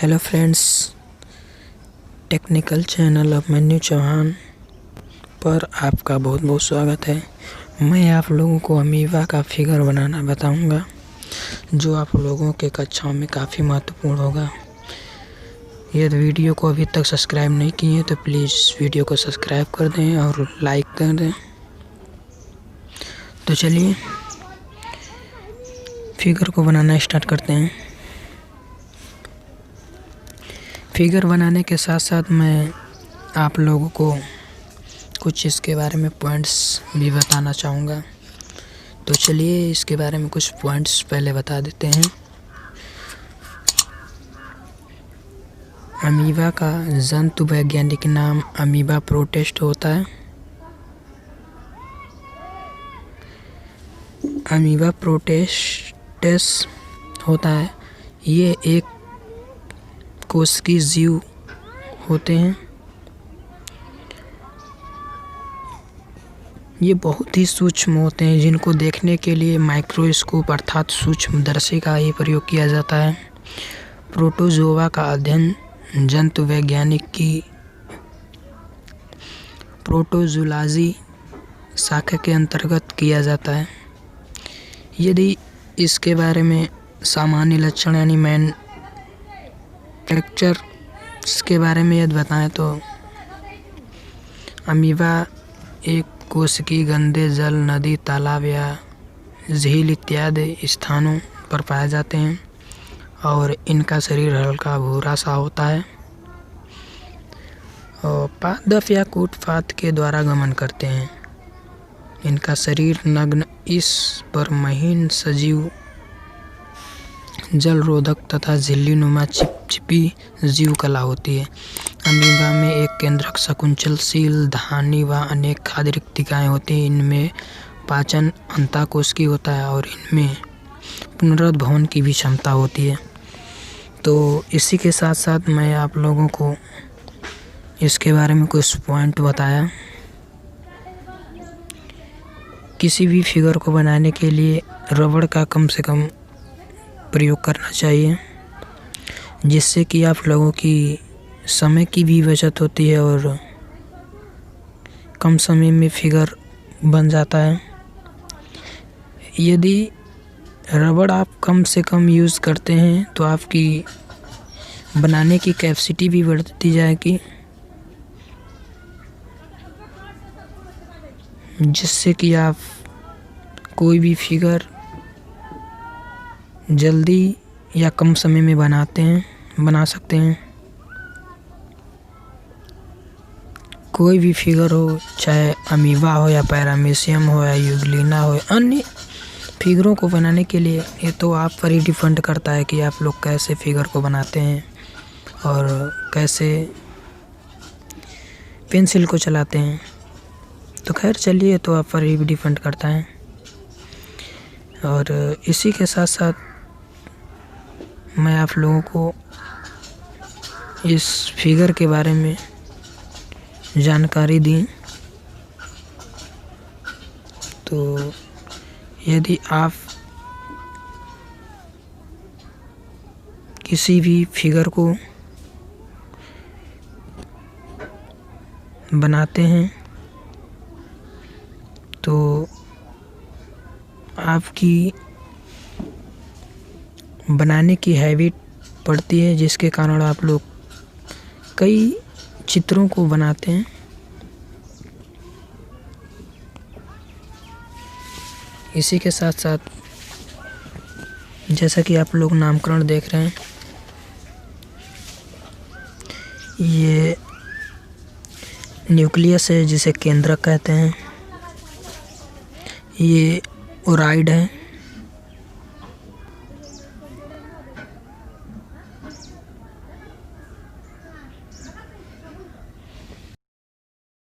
Hello friends, technical channel of Mannu Chauhan पर आपका बहुत बहुत स्वागत है। मैं आप लोगों को अमीबा का फिगर बनाना बताऊंगा, जो आप लोगों के कक्षाओं में काफ़ी महत्वपूर्ण होगा। यदि वीडियो को अभी तक सब्सक्राइब नहीं किए हैं तो प्लीज़ वीडियो को सब्सक्राइब कर दें और लाइक कर दें। तो चलिए फिगर को बनाना स्टार्ट करते हैं। फिगर बनाने के साथ साथ मैं आप लोगों को कुछ इसके बारे में पॉइंट्स भी बताना चाहूँगा। तो चलिए इसके बारे में कुछ पॉइंट्स पहले बता देते हैं। अमीबा का जंतु वैज्ञानिक नाम अमीबा प्रोटिस्ट होता है। अमीबा प्रोटिस्टस होता है। ये एक कोशिकीय जीव होते हैं। ये बहुत ही सूक्ष्म होते हैं, जिनको देखने के लिए माइक्रोस्कोप अर्थात सूक्ष्मदर्शी का ही प्रयोग किया जाता है। प्रोटोजोआ का अध्ययन जंतु वैज्ञानिक की प्रोटोजोलॉजी शाखा के अंतर्गत किया जाता है। यदि इसके बारे में सामान्य लक्षण यानी मेन स्ट्रक्चर के बारे में यदि बताएं तो अमीबा एक कोशिकीय गंदे जल, नदी, तालाब या झील इत्यादि स्थानों पर पाए जाते हैं और इनका शरीर हल्का भूरा सा होता है और पादप या कूटपात के द्वारा गमन करते हैं। इनका शरीर नग्न, इस पर महीन सजीव, जल रोधक तथा झिल्ली नुमा चिपचिपी जीव कला होती है। अमीबा में एक केंद्रक संकुचनशील धानी व अनेक खाद्य रिक्तिकाएँ होती हैं। इनमें पाचन अंतःकोशिकीय होता है और इनमें पुनरुद्भवन की भी क्षमता होती है। तो इसी के साथ साथ मैं आप लोगों को इसके बारे में कुछ पॉइंट बताया। किसी भी फिगर को बनाने के लिए रबड़ का कम से कम प्रयोग करना चाहिए, जिससे कि आप लोगों की समय की भी बचत होती है और कम समय में फिगर बन जाता है। यदि रबड़ आप कम से कम यूज़ करते हैं तो आपकी बनाने की कैपेसिटी भी बढ़ती जाएगी, जिससे कि आप कोई भी फिगर जल्दी या कम समय में बना सकते हैं। कोई भी फिगर हो, चाहे अमीबा हो या पैरामीशियम हो या यूग्लिना हो, अन्य फिगरों को बनाने के लिए ये तो आप पर ही डिपेंड करता है कि आप लोग कैसे फिगर को बनाते हैं और कैसे पेंसिल को चलाते हैं। तो खैर चलिए, तो आप पर ही डिपेंड करता है। और इसी के साथ साथ मैं आप लोगों को इस फिगर के बारे में जानकारी दी। तो यदि आप किसी भी फिगर को बनाते हैं तो आपकी बनाने की हैबिट पड़ती है, जिसके कारण आप लोग कई चित्रों को बनाते हैं। इसी के साथ साथ जैसा कि आप लोग नामकरण देख रहे हैं, ये न्यूक्लियस है जिसे केंद्रक कहते हैं। ये ओराइड है।